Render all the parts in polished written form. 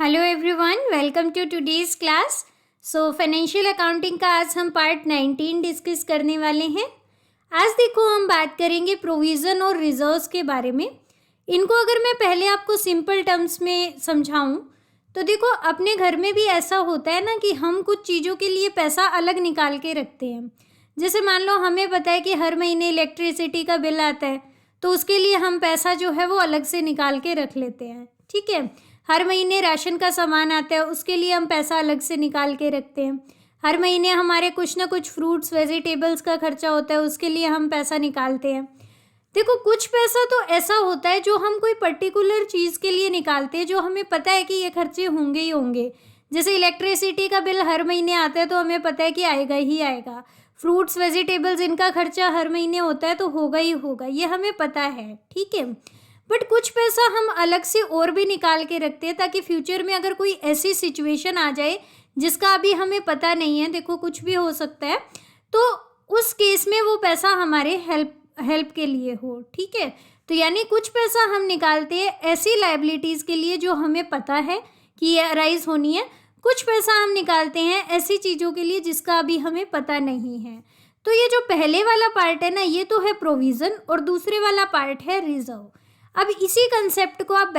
Hello everyone, welcome to today's class. Financial accounting का आज हम पार्ट 19 डिस्कस करने वाले हैं। आज देखो हम बात करेंगे प्रोविज़न और रिजर्व्स के बारे में। इनको अगर मैं पहले आपको सिंपल टर्म्स में समझाऊं तो देखो, अपने घर में भी ऐसा होता है ना कि हम कुछ चीज़ों के लिए पैसा अलग निकाल के रखते हैं। जैसे मान लो हमें पता है कि हर महीने इलेक्ट्रिसिटी का बिल आता है, तो उसके लिए हम पैसा जो है वो अलग से निकाल के रख लेते हैं। ठीक है। हर महीने राशन का सामान आता है, उसके लिए हम पैसा अलग से निकाल के रखते हैं। हर महीने हमारे कुछ ना कुछ फ्रूट्स वेजिटेबल्स का खर्चा होता है, उसके लिए हम पैसा निकालते हैं। देखो, कुछ पैसा तो ऐसा होता है जो हम कोई पर्टिकुलर चीज़ के लिए निकालते हैं, जो हमें पता है कि ये खर्चे होंगे ही होंगे। जैसे इलेक्ट्रिसिटी का बिल हर महीने आता है तो हमें पता है कि आएगा ही आएगा। फ्रूट्स वेजिटेबल्स इनका खर्चा हर महीने होता है तो होगा ही होगा, ये हमें पता है। ठीक है। बट कुछ पैसा हम अलग से और भी निकाल के रखते हैं, ताकि फ्यूचर में अगर कोई ऐसी सिचुएशन आ जाए जिसका अभी हमें पता नहीं है, देखो कुछ भी हो सकता है, तो उस केस में वो पैसा हमारे हेल्प के लिए हो। ठीक है। तो यानी कुछ पैसा हम निकालते हैं ऐसी लायबिलिटीज़ के लिए जो हमें पता है कि ये अराइज होनी है। कुछ पैसा हम निकालते हैं ऐसी चीज़ों के लिए जिसका अभी हमें पता नहीं है। तो ये जो पहले वाला पार्ट है ना, ये तो है प्रोविज़न, और दूसरे वाला पार्ट है रिजर्व। अब इसी कंसेप्ट को आप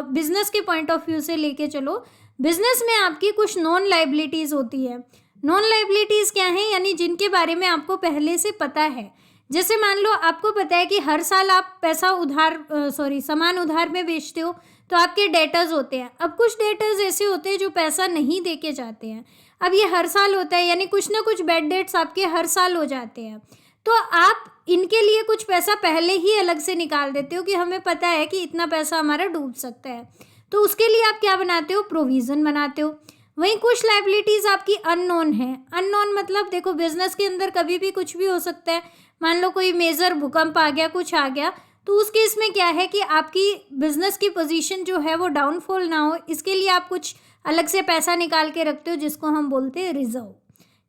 बिजनेस के पॉइंट ऑफ व्यू से लेके चलो। बिजनेस में आपकी कुछ नॉन लायबिलिटीज़ होती है। नॉन लायबिलिटीज़ क्या हैं? यानी जिनके बारे में आपको पहले से पता है। जैसे मान लो आपको पता है कि हर साल आप सामान उधार में बेचते हो, तो आपके डेटर्स होते हैं। अब कुछ डेटर्स ऐसे होते हैं जो पैसा नहीं दे के जाते हैं। अब ये हर साल होता है, यानी कुछ ना कुछ बैड डेट्स आपके हर साल हो जाते हैं। तो आप इनके लिए कुछ पैसा पहले ही अलग से निकाल देते हो कि हमें पता है कि इतना पैसा हमारा डूब सकता है, तो उसके लिए आप क्या बनाते हो? प्रोविज़न बनाते हो। वहीं कुछ लायबिलिटीज़ आपकी अननोन है। अननोन मतलब देखो, बिजनेस के अंदर कभी भी कुछ भी हो सकता है। मान लो कोई मेजर भूकंप आ गया, कुछ आ गया, तो उस केस में क्या है कि आपकी बिजनेस की पोजीशन जो है वो डाउनफॉल ना हो, इसके लिए आप कुछ अलग से पैसा निकाल के रखते हो, जिसको हम बोलते हैं रिजर्व।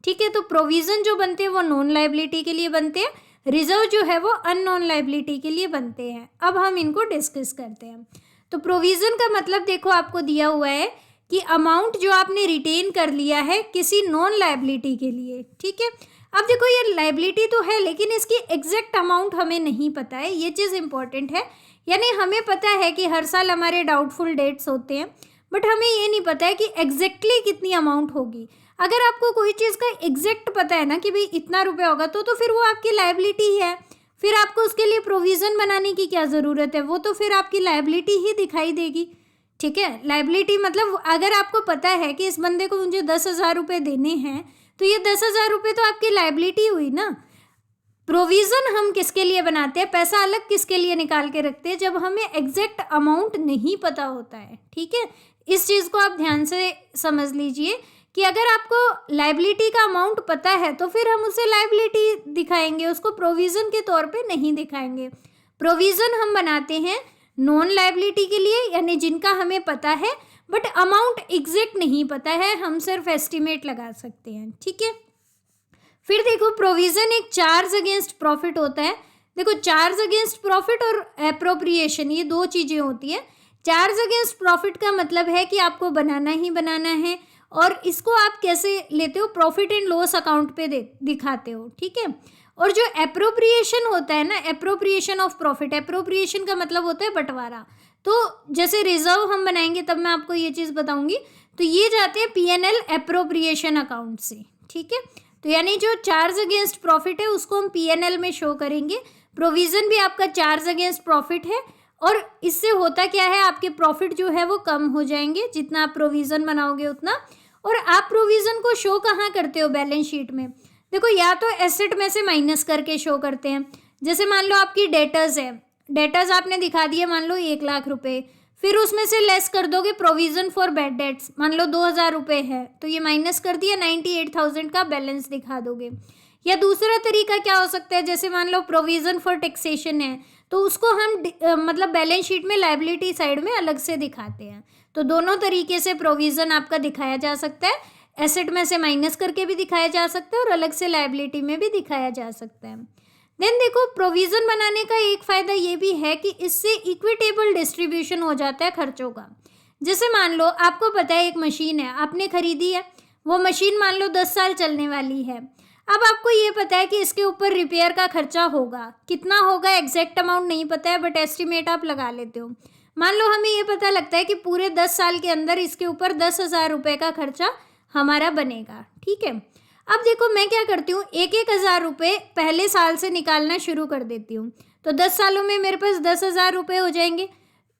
ठीक है। तो प्रोविज़न जो बनते हैं वो नॉन लायबिलिटी के लिए बनते हैं, रिजर्व जो है वो अननोन लायबिलिटी के लिए बनते हैं। अब हम इनको डिस्कस करते हैं। तो प्रोविज़न का मतलब देखो आपको दिया हुआ है कि अमाउंट जो आपने रिटेन कर लिया है किसी नॉन लायबिलिटी के लिए। ठीक है। अब देखो, ये लायबिलिटी तो है, लेकिन इसकी एग्जैक्ट अमाउंट हमें नहीं पता है, ये चीज़ इंपॉर्टेंट है। यानी हमें पता है कि हर साल हमारे डाउटफुल डेट्स होते हैं, बट हमें ये नहीं पता है कि एग्जैक्टली कितनी अमाउंट होगी। अगर आपको कोई चीज़ का एग्जैक्ट पता है ना कि भाई इतना रुपया होगा, तो फिर वो आपकी लायबिलिटी ही है। फिर आपको उसके लिए प्रोविज़न बनाने की क्या ज़रूरत है? वो तो फिर आपकी लायबिलिटी ही दिखाई देगी। ठीक है। लायबिलिटी मतलब अगर आपको पता है कि इस बंदे को मुझे 10,000 रुपये देने हैं, तो ये 10,000 रुपये तो आपकी लायबिलिटी हुई ना। प्रोविज़न हम किसके लिए बनाते हैं? पैसा अलग किसके लिए निकाल के रखते हैं? जब हमें एग्जैक्ट अमाउंट नहीं पता होता है। ठीक है। इस चीज़ को आप ध्यान से समझ लीजिए कि अगर आपको लायबिलिटी का अमाउंट पता है तो फिर हम उसे लायबिलिटी दिखाएंगे, उसको प्रोविज़न के तौर पे नहीं दिखाएंगे। प्रोविज़न हम बनाते हैं नॉन लायबिलिटी के लिए, यानी जिनका हमें पता है बट अमाउंट एग्जैक्ट नहीं पता है, हम सिर्फ एस्टिमेट लगा सकते हैं। ठीक है। फिर देखो, प्रोविज़न एक चार्ज अगेंस्ट प्रॉफिट होता है। देखो, चार्ज अगेंस्ट प्रॉफिट और एप्रोप्रिएशन, ये दो चीज़ें होती हैं। चार्ज अगेंस्ट प्रॉफिट का मतलब है कि आपको बनाना ही बनाना है, और इसको आप कैसे लेते हो? प्रॉफिट एंड लॉस अकाउंट पे दिखाते हो। ठीक है। और जो एप्रोप्रिएशन होता है ना, एप्रोप्रिएशन ऑफ प्रॉफिट, एप्रोप्रिएशन का मतलब होता है बंटवारा। तो जैसे रिजर्व हम बनाएंगे तब मैं आपको ये चीज़ बताऊंगी, तो ये जाते हैं P&L एप्रोप्रिएशन अकाउंट से। ठीक है। तो यानी जो चार्ज अगेंस्ट प्रॉफिट है उसको हम P&L में शो करेंगे। प्रोविज़न भी आपका चार्ज अगेंस्ट प्रॉफिट है, और इससे होता क्या है, आपके प्रॉफिट जो है वो कम हो जाएंगे जितना आप प्रोविज़न बनाओगे उतना। और आप प्रोविज़न को शो कहाँ करते हो? बैलेंस शीट में। देखो, या तो एसेट में से माइनस करके शो करते हैं। जैसे मान लो आपकी डेटर्स है, डेटर्स आपने दिखा दिए मान लो 1,00,000 रुपये, फिर उसमें से लेस कर दोगे प्रोविज़न फॉर बैड डेट्स, मान लो 2,000 रुपये है, तो ये माइनस कर दिया, 98,000 का बैलेंस दिखा दोगे। या दूसरा तरीका क्या हो सकता है, जैसे मान लो प्रोविज़न फॉर टैक्सेशन है, तो उसको हम मतलब बैलेंस शीट में लायबिलिटी साइड में अलग से दिखाते हैं। तो दोनों तरीके से प्रोविज़न आपका दिखाया जा सकता है। एसेट में से माइनस करके भी दिखाया जा सकता है और अलग से लायबिलिटी में भी दिखाया जा सकता है। देन देखो, प्रोविज़न बनाने का एक फ़ायदा ये भी है कि इससे इक्विटेबल डिस्ट्रीब्यूशन हो जाता है खर्चों का। जैसे मान लो आपको पता है एक मशीन है, आपने खरीदी है, वो मशीन मान लो 10 साल चलने वाली है। अब आपको ये पता है कि इसके ऊपर रिपेयर का खर्चा होगा, कितना होगा एग्जैक्ट अमाउंट नहीं पता है, बट एस्टिमेट आप लगा लेते हो। मान लो हमें ये पता लगता है कि पूरे 10 साल के अंदर इसके ऊपर 10,000 रुपये का खर्चा हमारा बनेगा, ठीक है। अब देखो मैं क्या करती हूँ, 1,000 रुपये पहले साल से निकालना शुरू कर देती हूँ, तो 10 सालों में मेरे पास 10,000 रुपये हो जाएंगे।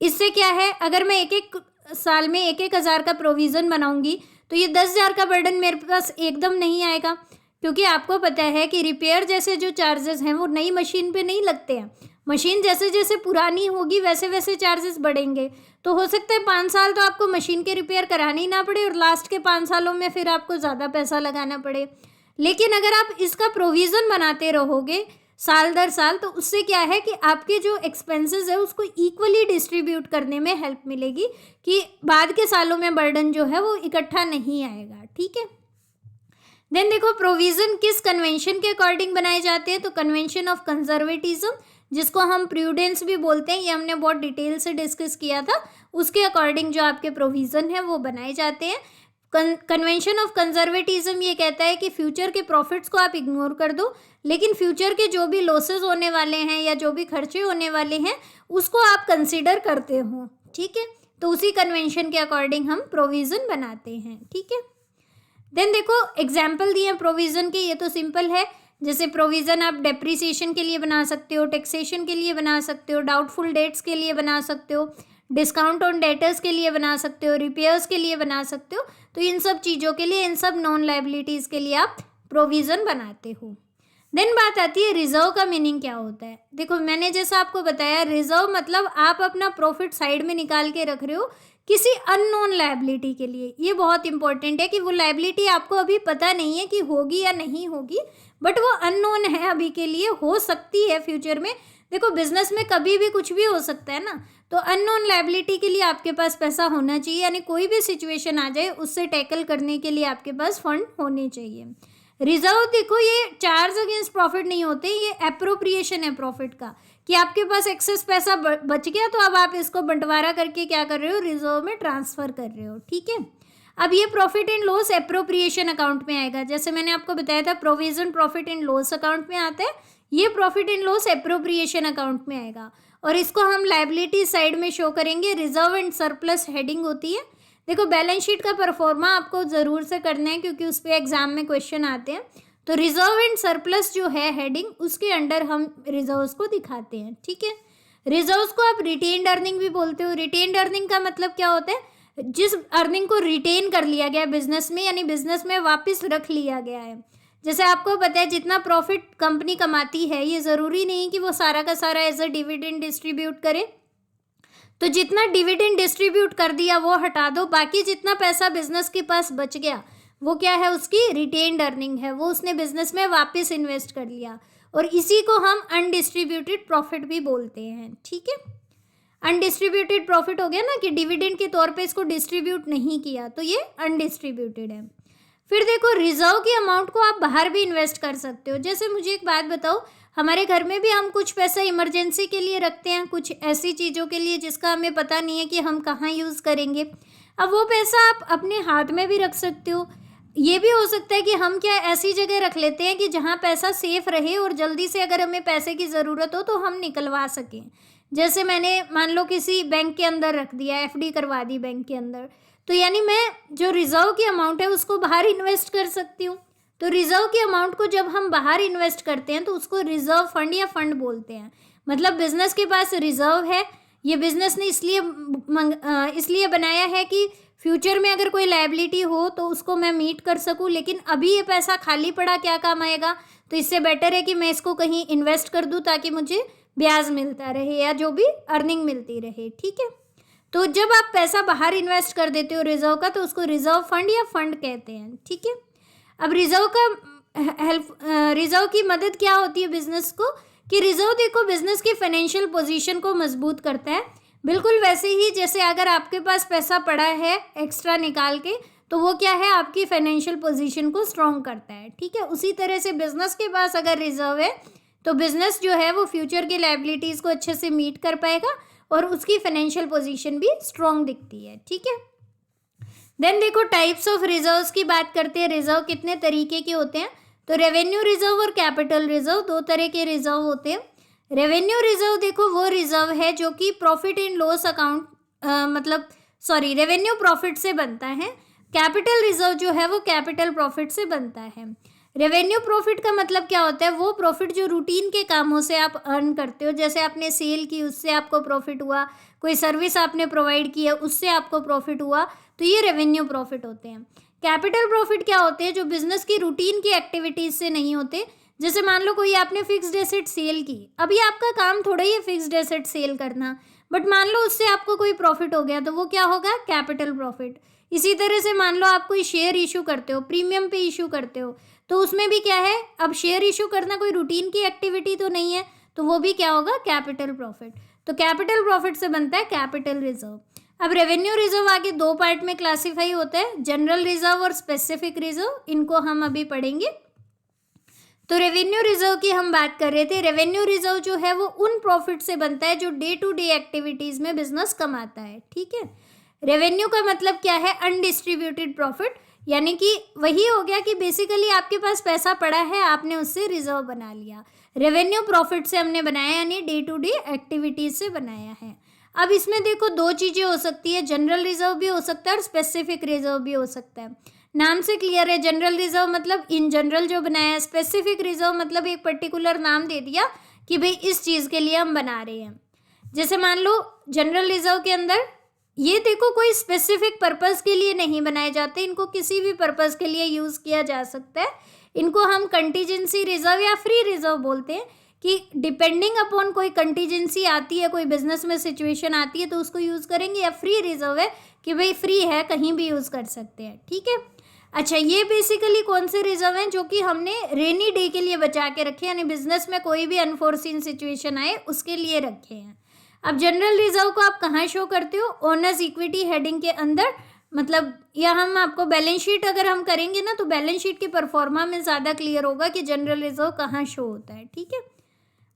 इससे क्या है, अगर मैं एक साल में 1,000 का प्रोविज़न बनाऊंगी तो ये 10,000 का बर्डन मेरे पास एकदम नहीं आएगा, क्योंकि आपको पता है कि रिपेयर जैसे जो चार्जेस हैं वो नई मशीन पे नहीं लगते हैं। मशीन जैसे जैसे पुरानी होगी वैसे वैसे चार्जेस बढ़ेंगे। तो हो सकता है 5 साल तो आपको मशीन के रिपेयर करानी ना पड़े और लास्ट के 5 सालों में फिर आपको ज़्यादा पैसा लगाना पड़े। लेकिन अगर आप इसका प्रोविज़न बनाते रहोगे साल दर साल, तो उससे क्या है कि आपके जो एक्सपेंसेस है उसको इक्वली डिस्ट्रीब्यूट करने में हेल्प मिलेगी, कि बाद के सालों में बर्डन जो है वो इकट्ठा नहीं आएगा, ठीक है। देन देखो प्रोविज़न किस कन्वेंशन के अकॉर्डिंग बनाए जाते हैं, तो कन्वेंशन ऑफ कंजर्वेटिज्म, जिसको हम प्रूडेंस भी बोलते हैं, ये हमने बहुत डिटेल से डिस्कस किया था, उसके अकॉर्डिंग जो आपके प्रोविज़न है वो बनाए जाते हैं। कन्वेंशन ऑफ कंजर्वेटिज्म ये कहता है कि फ्यूचर के प्रॉफिट्स को आप इग्नोर कर दो, लेकिन फ्यूचर के जो भी लॉसेस होने वाले हैं या जो भी खर्चे होने वाले हैं उसको आप कंसिडर करते हो, ठीक है। तो उसी कन्वेंशन के अकॉर्डिंग हम प्रोविज़न बनाते हैं, ठीक है। देन देखो एग्जाम्पल दिए हैं प्रोविज़न के, ये तो सिंपल है। जैसे प्रोविज़न आप डेप्रिसिएशन के लिए बना सकते हो, टैक्सेशन के लिए बना सकते हो, डाउटफुल डेट्स के लिए बना सकते हो, डिस्काउंट ऑन डेटर्स के लिए बना सकते हो, रिपेयर्स के लिए बना सकते हो। तो इन सब चीज़ों के लिए, इन सब नॉन लायबिलिटीज़ के लिए आप प्रोविज़न बनाते हो। देन बात आती है रिजर्व का मीनिंग क्या होता है। देखो मैंने जैसा आपको बताया, रिजर्व मतलब आप अपना प्रॉफिट साइड में निकाल के रख रहे हो किसी अननोन लायबिलिटी के लिए। ये बहुत इंपॉर्टेंट है कि वो लायबिलिटी आपको अभी पता नहीं है कि होगी या नहीं होगी, बट वो अननोन है अभी के लिए, हो सकती है फ्यूचर में। देखो बिजनेस में कभी भी कुछ भी हो सकता है ना, तो अननोन लायबिलिटी के लिए आपके पास पैसा होना चाहिए, यानी कोई भी सिचुएशन आ जाए उससे टैकल करने के लिए आपके पास फंड होने चाहिए। रिजर्व देखो ये चार्ज अगेंस्ट प्रॉफिट नहीं होते, ये एप्रोप्रिएशन है प्रॉफिट का, कि आपके पास एक्सेस पैसा बच गया तो अब आप इसको बंटवारा करके क्या कर रहे हो, रिजर्व में ट्रांसफ़र कर रहे हो, ठीक है। अब ये profit and loss appropriation account में आएगा। जैसे मैंने आपको बताया था provision profit and loss account में आता है, ये profit and loss appropriation account में आएगा, और इसको हम लायबिलिटी साइड में शो करेंगे। रिजर्व एंड सरप्लस हेडिंग होती है। देखो बैलेंस शीट का परफॉर्मा आपको ज़रूर से करना है, क्योंकि उस पर एग्जाम में क्वेश्चन आते हैं। तो रिजर्व एंड सरप्लस जो है हेडिंग, उसके अंडर हम रिजर्व्स को दिखाते हैं, ठीक है। रिजर्व्स को आप रिटेन्ड अर्निंग भी बोलते हो। रिटेन्ड अर्निंग का मतलब क्या होता है, जिस अर्निंग को रिटेन कर लिया गया बिजनेस में, यानी बिजनेस में वापस रख लिया गया है। जैसे आपको पता है जितना प्रॉफिट कंपनी कमाती है, ये ज़रूरी नहीं कि वो सारा का सारा एज अ डिविडेंड डिस्ट्रीब्यूट करे, तो जितना डिविडेंड डिस्ट्रीब्यूट कर दिया वो हटा दो, बाकी जितना पैसा बिजनेस के पास बच गया वो क्या है, उसकी रिटेन्ड अर्निंग है, वो उसने बिजनेस में वापस इन्वेस्ट कर लिया, और इसी को हम अनडिस्ट्रीब्यूटेड प्रॉफिट भी बोलते हैं, ठीक है। अनडिस्ट्रीब्यूटेड प्रॉफिट हो गया ना, कि डिविडेंड के तौर पे इसको डिस्ट्रीब्यूट नहीं किया, तो ये अनडिस्ट्रीब्यूटेड है। फिर देखो रिजर्व की अमाउंट को आप बाहर भी इन्वेस्ट कर सकते हो। जैसे मुझे एक बात बताओ, हमारे घर में भी हम कुछ पैसा इमरजेंसी के लिए रखते हैं, कुछ ऐसी चीज़ों के लिए जिसका हमें पता नहीं है कि हम कहाँ यूज़ करेंगे। अब वो पैसा आप अपने हाथ में भी रख सकते हो। ये भी हो सकता है कि हम क्या ऐसी जगह रख लेते हैं कि जहाँ पैसा सेफ रहे और जल्दी से अगर हमें पैसे की ज़रूरत हो तो हम निकलवा सकें। जैसे मैंने मान लो किसी बैंक के अंदर रख दिया, एफडी करवा दी बैंक के अंदर, तो यानी मैं जो रिजर्व की अमाउंट है उसको बाहर इन्वेस्ट कर सकती हूँ। तो रिजर्व की अमाउंट को जब हम बाहर इन्वेस्ट करते हैं तो उसको रिजर्व फंड या फंड बोलते हैं। मतलब बिजनेस के पास रिजर्व है, ये बिजनेस ने इसलिए बनाया है कि फ्यूचर में अगर कोई लायबिलिटी हो तो उसको मैं मीट कर सकूं, लेकिन अभी ये पैसा खाली पड़ा क्या काम आएगा, तो इससे बेटर है कि मैं इसको कहीं इन्वेस्ट कर दूं ताकि मुझे ब्याज मिलता रहे या जो भी अर्निंग मिलती रहे, ठीक है। तो जब आप पैसा बाहर इन्वेस्ट कर देते हो रिजर्व का, तो उसको रिजर्व फंड या फंड कहते हैं, ठीक है। अब रिजर्व की मदद क्या होती है बिजनेस को, कि रिजर्व देखो बिजनेस की फाइनेंशियल पोजीशन को मजबूत करता है। बिल्कुल वैसे ही जैसे अगर आपके पास पैसा पड़ा है एक्स्ट्रा निकाल के, तो वो क्या है, आपकी फाइनेंशियल पोजीशन को स्ट्रॉन्ग करता है, ठीक है। उसी तरह से बिजनेस के पास अगर रिजर्व है तो बिजनेस जो है वो फ्यूचर की लायबिलिटीज़ को अच्छे से मीट कर पाएगा और उसकी फाइनेंशियल पोजीशन भी स्ट्रॉन्ग दिखती है, ठीक है। देन देखो टाइप्स ऑफ रिजर्व्स की बात करते हैं। रिजर्व कितने तरीके के होते हैं, तो रेवेन्यू रिजर्व और कैपिटल रिजर्व, दो तरह के रिजर्व होते हैं। रेवेन्यू रिजर्व देखो वो रिजर्व है जो कि profit in loss account revenue profit से बनता है। कैपिटल रिजर्व जो है वो कैपिटल प्रॉफिट से बनता है। रेवेन्यू प्रॉफिट का मतलब क्या होता है, वो प्रॉफिट जो रूटीन के कामों से आप अर्न करते हो, जैसे आपने सेल की उससे आपको प्रॉफिट हुआ, कोई सर्विस आपने प्रोवाइड की है उससे आपको प्रॉफिट हुआ, तो ये रेवेन्यू प्रॉफिट होते हैं। कैपिटल प्रॉफिट क्या होते हैं, जो बिजनेस की रूटीन की एक्टिविटीज से नहीं होते। जैसे मान लो कोई आपने फिक्स्ड एसेट सेल की, अभी आपका काम थोड़ा ही है फिक्स्ड एसेट सेल करना, बट मान लो उससे आपको कोई प्रॉफिट हो गया, तो वो क्या होगा, कैपिटल प्रॉफिट। इसी तरह से मान लो आप कोई शेयर इशू करते हो, प्रीमियम पे इशू करते हो, तो उसमें भी क्या है, अब शेयर इशू करना कोई रूटीन की एक्टिविटी तो नहीं है, तो वो भी क्या होगा, कैपिटल प्रॉफिट। तो कैपिटल प्रॉफिट से बनता है कैपिटल रिजर्व। अब रेवेन्यू रिजर्व आगे दो पार्ट में क्लासीफाई होता है, जनरल रिजर्व और स्पेसिफिक रिजर्व, इनको हम अभी पढ़ेंगे। तो रेवेन्यू रिजर्व की हम बात कर रहे थे। रेवेन्यू रिजर्व जो है वो उन प्रॉफिट से बनता है जो डे टू डे एक्टिविटीज में बिजनेस कमाता है, ठीक है। रेवेन्यू का मतलब क्या है, अनडिस्ट्रीब्यूटेड प्रॉफिट, यानी कि वही हो गया कि बेसिकली आपके पास पैसा पड़ा है, आपने उससे रिजर्व बना लिया। रेवेन्यू प्रॉफिट से हमने बनाया, यानी डे टू डे एक्टिविटीज से बनाया है। अब इसमें देखो दो चीज़ें हो सकती है, जनरल रिजर्व भी हो सकता है और स्पेसिफिक रिजर्व भी हो सकता है। नाम से क्लियर है, जनरल रिजर्व मतलब इन जनरल जो बनाया है, स्पेसिफिक रिजर्व मतलब एक पर्टिकुलर नाम दे दिया कि भाई इस चीज़ के लिए हम बना रहे हैं। जैसे मान लो जनरल रिजर्व के अंदर ये देखो कोई स्पेसिफिक पर्पस के लिए नहीं बनाए जाते, इनको किसी भी पर्पस के लिए यूज़ किया जा सकता है। इनको हम कंटीजेंसी रिजर्व या फ्री रिजर्व बोलते हैं कि डिपेंडिंग अपॉन कोई कंटीजेंसी आती है, कोई बिजनेस में सिचुएशन आती है तो उसको यूज़ करेंगे, या फ्री रिजर्व है कि भाई फ्री है, कहीं भी यूज़ कर सकते हैं, ठीक है। अच्छा, ये बेसिकली कौन से रिजर्व हैं, जो कि हमने रेनी डे के लिए बचा के रखे, यानी बिजनेस में कोई भी अनफोर्सीन सिचुएशन आए उसके लिए रखे हैं। अब जनरल रिजर्व को आप कहाँ शो करते हो, ओनर्स इक्विटी हेडिंग के अंदर, मतलब या हम आपको बैलेंस शीट अगर हम करेंगे ना, तो बैलेंस शीट की परफॉर्मा में ज़्यादा क्लियर होगा कि जनरल रिजर्व कहाँ शो होता है, ठीक है।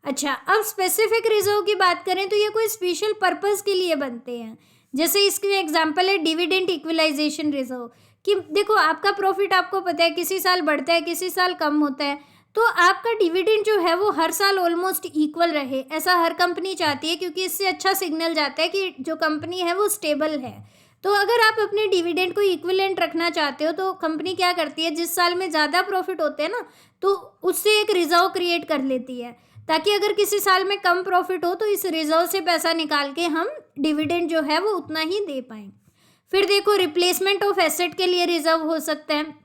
अच्छा, अब स्पेसिफिक रिजर्व की बात करें तो ये कोई स्पेशल पर्पस के लिए बनते हैं। जैसे इसके एग्जांपल है डिविडेंड इक्विलाइजेशन रिजर्व, कि देखो आपका प्रॉफिट आपको पता है किसी साल बढ़ता है किसी साल कम होता है, तो आपका डिविडेंड जो है वो हर साल ऑलमोस्ट इक्वल रहे, ऐसा हर कंपनी चाहती है, क्योंकि इससे अच्छा सिग्नल जाता है कि जो कंपनी है वो स्टेबल है। तो अगर आप अपने डिविडेंड को इक्विवेलेंट रखना चाहते हो तो कंपनी क्या करती है, जिस साल में ज़्यादा प्रॉफिट होते हैं ना, तो उससे एक रिजर्व क्रिएट कर लेती है, ताकि अगर किसी साल में कम प्रॉफिट हो तो इस रिजर्व से पैसा निकाल के हम डिविडेंड जो है वो उतना ही दे पाएँ। फिर देखो रिप्लेसमेंट ऑफ एसेट के लिए रिजर्व हो सकता है।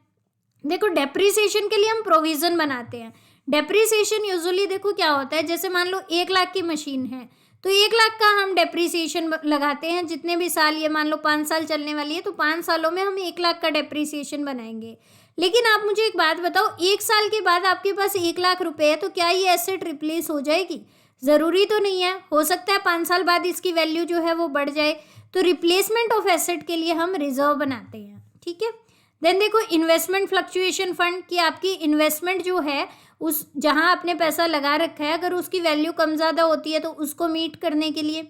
देखो डेप्रिसिएशन के लिए हम प्रोविज़न बनाते हैं। डेप्रिसिएशन यूजुअली देखो क्या होता है, जैसे मान लो 1 लाख की मशीन है तो 1 लाख का हम डेप्रिसिएशन लगाते हैं, जितने भी साल, ये मान लो 5 साल चलने वाली है तो 5 सालों में हम 1 लाख का डेप्रिसिएशन बनाएंगे। लेकिन आप मुझे एक बात बताओ, 1 साल के बाद आपके पास 1 लाख रुपए है तो क्या ये एसेट रिप्लेस हो जाएगी? ज़रूरी तो नहीं है, हो सकता है 5 साल बाद इसकी वैल्यू जो है वो बढ़ जाए। तो रिप्लेसमेंट ऑफ एसेट के लिए हम रिजर्व बनाते हैं, ठीक है। देन देखो इन्वेस्टमेंट फ्लक्चुएशन फंड, कि आपकी इन्वेस्टमेंट जो है उस जहां आपने पैसा लगा रखा है अगर उसकी वैल्यू कम ज़्यादा होती है तो उसको मीट करने के लिए।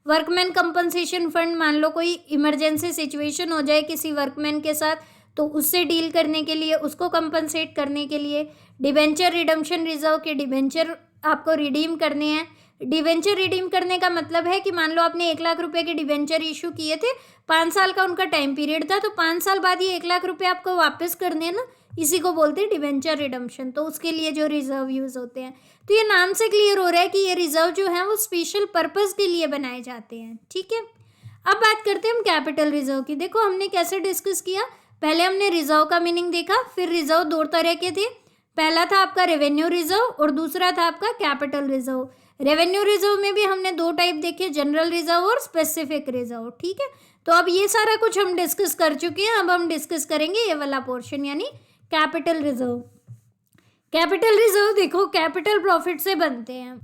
वर्कमैन कंपनसेशन फंड, मान लो कोई इमरजेंसी सिचुएशन हो जाए किसी वर्कमैन के साथ तो उससे डील करने के लिए, उसको कंपनसेट करने के लिए। डिबेंचर रिडम्पशन रिजर्व के डिबेंचर आपको रिडीम करने हैं। डिबेंचर रिडीम करने का मतलब है कि मान लो आपने 1 लाख रुपए के डिबेंचर इशू किए थे, 5 साल का उनका टाइम पीरियड था, तो 5 साल बाद ये 1 लाख रुपए आपको वापस करने हैं ना, इसी को बोलते हैं डिबेंचर रिडम्पशन। तो उसके लिए जो रिजर्व यूज़ होते हैं, तो ये नाम से क्लियर हो रहा है कि ये रिजर्व जो है वो स्पेशल पर्पस के लिए बनाए जाते हैं, ठीक है। अब बात करते हैं हम कैपिटल रिजर्व की। देखो हमने कैसे डिस्कस किया, पहले हमने रिजर्व का मीनिंग देखा, फिर रिजर्व 2 तरह के थे, पहला था आपका रेवेन्यू रिजर्व और दूसरा था आपका कैपिटल रिजर्व। रेवेन्यू रिजर्व में भी हमने 2 टाइप देखे, जनरल रिजर्व और स्पेसिफिक रिजर्व, ठीक है। तो अब ये सारा कुछ हम डिस्कस कर चुके हैं, अब हम डिस्कस करेंगे ये वाला पोर्शन, यानी कैपिटल रिजर्व। कैपिटल रिजर्व देखो कैपिटल प्रॉफिट से बनते हैं।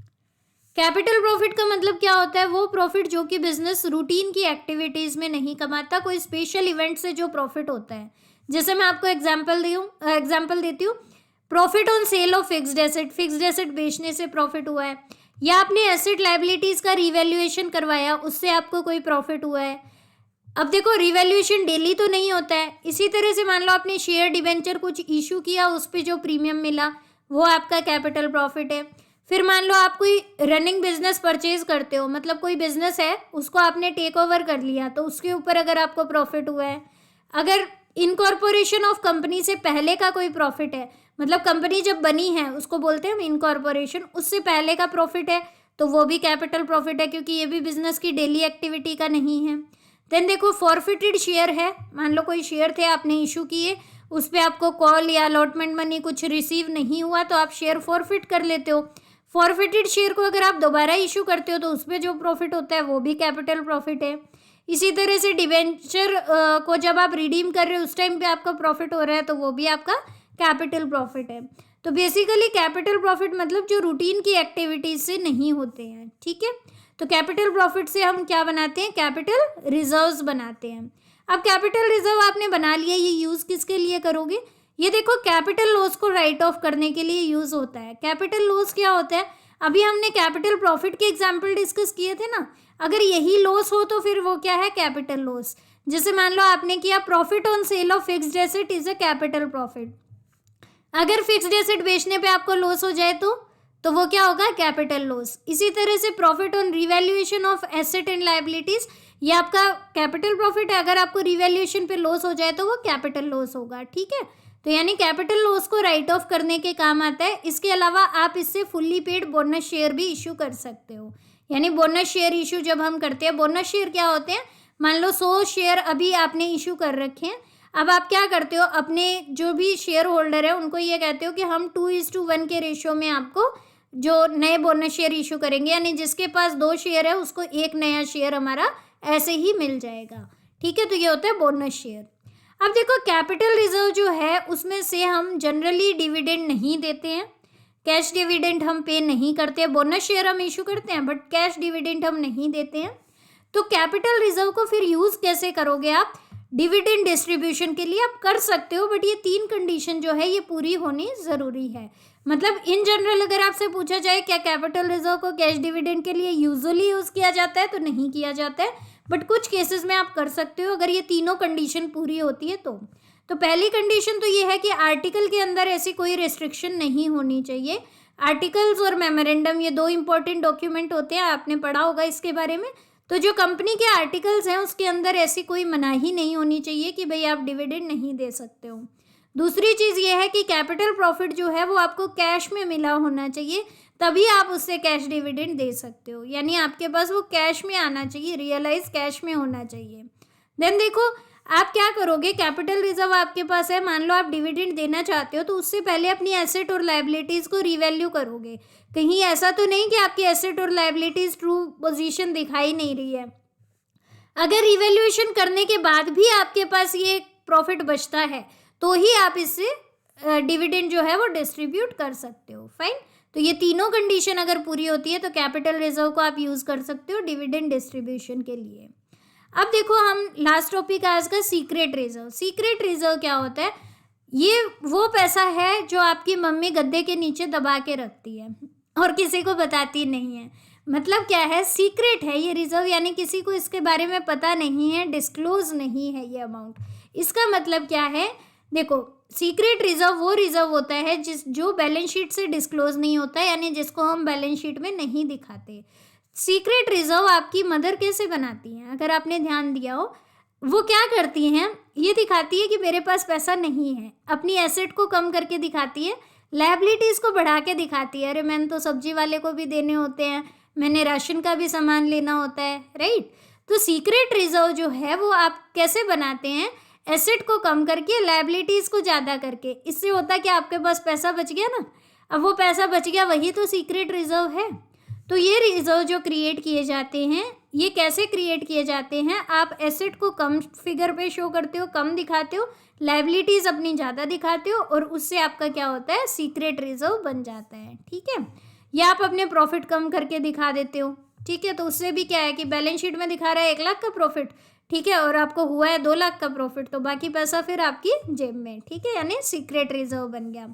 कैपिटल प्रॉफिट का मतलब क्या होता है, वो प्रॉफिट जो कि बिजनेस रूटीन की एक्टिविटीज़ में नहीं कमाता, कोई स्पेशल इवेंट से जो प्रॉफिट होता है। जैसे मैं आपको एग्जाम्पल देती हूँ, profit on sale of fixed asset, fixed asset बेचने से प्रॉफिट हुआ है, या आपने एसेट लायबिलिटीज़ का रिवैल्यूएशन करवाया, उससे आपको कोई प्रॉफिट हुआ है। अब देखो रिवैल्यूएशन डेली तो नहीं होता है। इसी तरह से मान लो आपने शेयर डिबेंचर कुछ इशू किया, उस पे जो प्रीमियम मिला वो आपका कैपिटल प्रॉफिट है। फिर मान लो आप कोई रनिंग बिजनेस परचेज करते हो, मतलब कोई बिजनेस है उसको आपने टेक ओवर कर लिया, तो उसके ऊपर अगर आपको प्रॉफिट हुआ है। अगर इनकॉर्पोरेशन ऑफ कंपनी से पहले का कोई प्रॉफिट है, मतलब कंपनी जब बनी है उसको बोलते हैं हम इनकॉर्पोरेशन, उससे पहले का प्रॉफिट है तो वो भी कैपिटल प्रॉफिट है, क्योंकि ये भी बिजनेस की डेली एक्टिविटी का नहीं है। देन देखो फॉरफिटेड शेयर है, मान लो कोई शेयर थे आपने इशू किए, उस पर आपको कॉल या अलॉटमेंट मनी कुछ रिसीव नहीं हुआ तो आप शेयर फॉरफिट कर लेते हो। फॉरफिटेड शेयर को अगर आप दोबारा इशू करते हो तो उस पर जो प्रॉफिट होता है वो भी कैपिटल प्रॉफिट है। इसी तरह से डिबेंचर को जब आप रिडीम कर रहे हो उस टाइम पे आपका प्रॉफिट हो रहा है तो वो भी आपका कैपिटल प्रॉफिट है। तो बेसिकली कैपिटल प्रॉफिट मतलब जो रूटीन की एक्टिविटीज से नहीं होते हैं, ठीक है। तो कैपिटल प्रॉफिट से हम क्या बनाते हैं, कैपिटल रिजर्व्स बनाते हैं। अब कैपिटल रिजर्व आपने बना लिया, ये यूज़ किसके लिए करोगे, ये देखो कैपिटल लॉस को राइट ऑफ करने के लिए यूज़ होता है। कैपिटल लॉस क्या होता है, अभी हमने कैपिटल प्रॉफिट के एग्जाम्पल डिस्कस किए थे ना, अगर यही लॉस हो तो फिर वो क्या है, कैपिटल लॉस। जैसे मान लो आपने किया profit on sale of fixed asset is a capital profit. अगर फिक्स्ड एसेट बेचने पे आपको लॉस हो जाए तो वो क्या होगा, कैपिटल लॉस। इसी तरह से profit on revaluation of asset and liabilities, ये आपका कैपिटल प्रॉफिट है। अगर आपको रिवैल्यूएशन पे लॉस हो जाए तो वो कैपिटल लॉस होगा, ठीक है। तो यानी कैपिटल लॉस को राइट ऑफ करने के काम आता है। इसके अलावा आप इससे फुल्ली पेड बोनस शेयर भी इशू कर सकते हो। यानी बोनस शेयर इशू जब हम करते हैं, बोनस शेयर क्या होते हैं, मान लो 100 शेयर अभी आपने इशू कर रखे हैं। अब आप क्या करते हो, अपने जो भी शेयर होल्डर है उनको ये कहते हो कि हम 2:1 के रेशियो में आपको जो नए बोनस शेयर इशू करेंगे, यानी जिसके पास 2 शेयर है उसको एक नया शेयर हमारा ऐसे ही मिल जाएगा, ठीक है। तो ये होता है बोनस शेयर। अब देखो कैपिटल रिजर्व जो है उसमें से हम जनरली डिविडेंड नहीं देते हैं, कैश डिविडेंड हम पे नहीं करते। बोनस शेयर हम इशू करते हैं बट कैश डिविडेंड हम नहीं देते हैं। तो कैपिटल रिजर्व को फिर यूज़ कैसे करोगे आप, डिविडेंड डिस्ट्रीब्यूशन के लिए आप कर सकते हो, बट ये 3 कंडीशन जो है ये पूरी होनी ज़रूरी है। मतलब इन जनरल अगर आपसे पूछा जाए क्या कैपिटल रिजर्व को कैश डिविडेंड के लिए यूजुअली यूज़ किया जाता है, तो नहीं किया जाता है, बट कुछ केसेस में आप कर सकते हो अगर ये तीनों कंडीशन पूरी होती है तो पहली कंडीशन तो ये है कि आर्टिकल के अंदर ऐसी कोई रिस्ट्रिक्शन नहीं होनी चाहिए। आर्टिकल्स और मेमोरेंडम ये 2 इंपॉर्टेंट डॉक्यूमेंट होते हैं, आपने पढ़ा होगा इसके बारे में। तो जो कंपनी के आर्टिकल्स हैं उसके अंदर ऐसी कोई मनाही नहीं होनी चाहिए कि भाई आप डिविडेंड नहीं दे सकते हो। दूसरी चीज़ ये है कि कैपिटल प्रॉफिट जो है वो आपको कैश में मिला होना चाहिए, तभी आप उससे कैश डिविडेंड दे सकते हो। यानी आपके पास वो कैश में आना चाहिए, रियलाइज कैश में होना चाहिए। देन देखो आप क्या करोगे, कैपिटल रिजर्व आपके पास है, मान लो आप डिविडेंड देना चाहते हो तो उससे पहले अपनी एसेट और लायबिलिटीज़ को रिवैल्यू करोगे। कहीं ऐसा तो नहीं कि आपकी एसेट और लायबिलिटीज़ ट्रू पोजीशन दिखाई नहीं रही है। अगर रिवैल्यूएशन करने के बाद भी आपके पास ये प्रॉफिट बचता है तो ही आप इससे डिविडेंड जो है वो डिस्ट्रीब्यूट कर सकते हो, फाइन। तो ये तीनों कंडीशन अगर पूरी होती है तो कैपिटल रिजर्व को आप यूज़ कर सकते हो डिविडेंड डिस्ट्रीब्यूशन के लिए। अब देखो हम लास्ट टॉपिक आज का सीक्रेट रिजर्व। सीक्रेट रिजर्व क्या होता है, ये वो पैसा है जो आपकी मम्मी गद्दे के नीचे दबा के रखती है और किसी को बताती नहीं है। मतलब क्या है, सीक्रेट है ये रिजर्व, यानी किसी को इसके बारे में पता नहीं है, डिस्क्लोज नहीं है ये अमाउंट। इसका मतलब क्या है, देखो सीक्रेट रिजर्व वो रिजर्व होता है जो बैलेंस शीट से डिस्क्लोज नहीं होता है, यानी जिसको हम बैलेंस शीट में नहीं दिखाते। सीक्रेट रिजर्व आपकी मदर कैसे बनाती हैं, अगर आपने ध्यान दिया हो, वो क्या करती हैं, ये दिखाती है कि मेरे पास पैसा नहीं है, अपनी एसेट को कम करके दिखाती है, लायबिलिटीज़ को बढ़ा के दिखाती है, अरे मैंने तो सब्जी वाले को भी देने होते हैं, मैंने राशन का भी सामान लेना होता है, राइट। तो सीक्रेट रिजर्व जो है वो आप कैसे बनाते हैं, एसेट को कम करके लायबिलिटीज़ को ज़्यादा करके। इससे होता कि आपके पास पैसा बच गया ना, अब वो पैसा बच गया वही तो सीक्रेट रिजर्व है। तो ये रिजर्व जो क्रिएट किए जाते हैं, ये कैसे क्रिएट किए जाते हैं, आप एसेट को कम फिगर पे शो करते हो, कम दिखाते हो, लायबिलिटीज़ अपनी ज़्यादा दिखाते हो, और उससे आपका क्या होता है, सीक्रेट रिजर्व बन जाता है, ठीक है। या आप अपने प्रॉफिट कम करके दिखा देते हो, ठीक है। तो उससे भी क्या है कि बैलेंस शीट में दिखा रहा है 1 लाख का प्रॉफिट, ठीक है, और आपको हुआ है 2 लाख का प्रॉफिट, तो बाकी पैसा फिर आपकी जेब में, ठीक है, यानी सीक्रेट रिजर्व बन गया।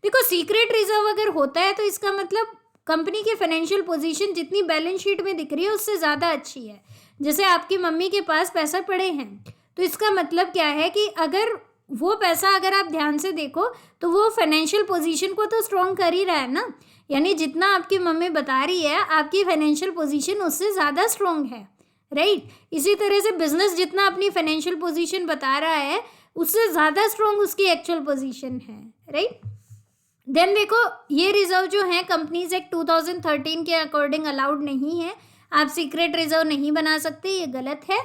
देखो सीक्रेट रिजर्व अगर होता है तो इसका मतलब कंपनी की फाइनेंशियल पोजीशन जितनी बैलेंस शीट में दिख रही है उससे ज़्यादा अच्छी है। जैसे आपकी मम्मी के पास पैसा पड़े हैं, तो इसका मतलब क्या है कि अगर वो पैसा अगर आप ध्यान से देखो तो वो फाइनेंशियल पोजीशन को तो स्ट्रॉन्ग कर ही रहा है ना। यानी जितना आपकी मम्मी बता रही है आपकी फाइनेंशियल पोजीशन उससे ज़्यादा स्ट्रॉन्ग है, राइट। इसी तरह से बिजनेस जितना अपनी फाइनेंशियल पोजीशन बता रहा है उससे ज़्यादा स्ट्रॉन्ग उसकी एक्चुअल पोजीशन है, राइट। देन देखो ये रिजर्व जो है कंपनीज एक्ट 2013 के अकॉर्डिंग अलाउड नहीं है। आप सीक्रेट रिजर्व नहीं बना सकते, ये गलत है।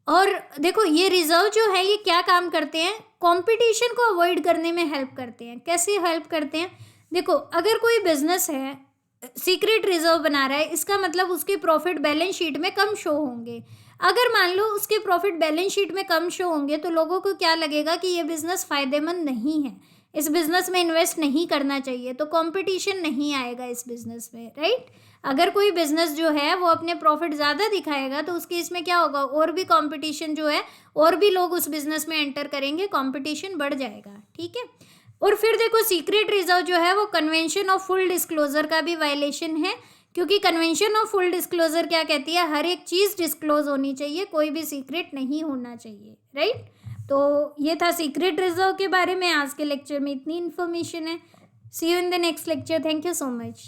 और देखो ये रिजर्व जो है ये क्या काम करते हैं, कंपटीशन को अवॉइड करने में हेल्प करते हैं। कैसे हेल्प करते हैं, देखो अगर कोई बिजनेस है सीक्रेट रिजर्व बना रहा है, इसका मतलब उसके प्रॉफिट बैलेंस शीट में कम शो होंगे। अगर मान लो उसके प्रॉफिट बैलेंस शीट में कम शो होंगे तो लोगों को क्या लगेगा कि ये बिजनेस फायदेमंद नहीं है, इस बिजनेस में इन्वेस्ट नहीं करना चाहिए, तो कंपटीशन नहीं आएगा इस बिजनेस में, राइट। अगर कोई बिजनेस जो है वो अपने प्रॉफिट ज़्यादा दिखाएगा तो उसके इसमें क्या होगा, और भी कंपटीशन जो है और भी लोग उस बिजनेस में एंटर करेंगे, कंपटीशन बढ़ जाएगा, ठीक है। और फिर देखो सीक्रेट रिजर्व जो है वो कन्वेंशन ऑफ फुल डिस्क्लोजर का भी वायलेशन है, क्योंकि कन्वेंशन ऑफ फुल डिस्क्लोजर क्या कहती है, हर एक चीज़ डिस्क्लोज होनी चाहिए, कोई भी सीक्रेट नहीं होना चाहिए, राइट। तो ये था सीक्रेट रिजर्व के बारे में। आज के लेक्चर में इतनी इन्फॉर्मेशन है। See you in the next lecture. Thank you so much.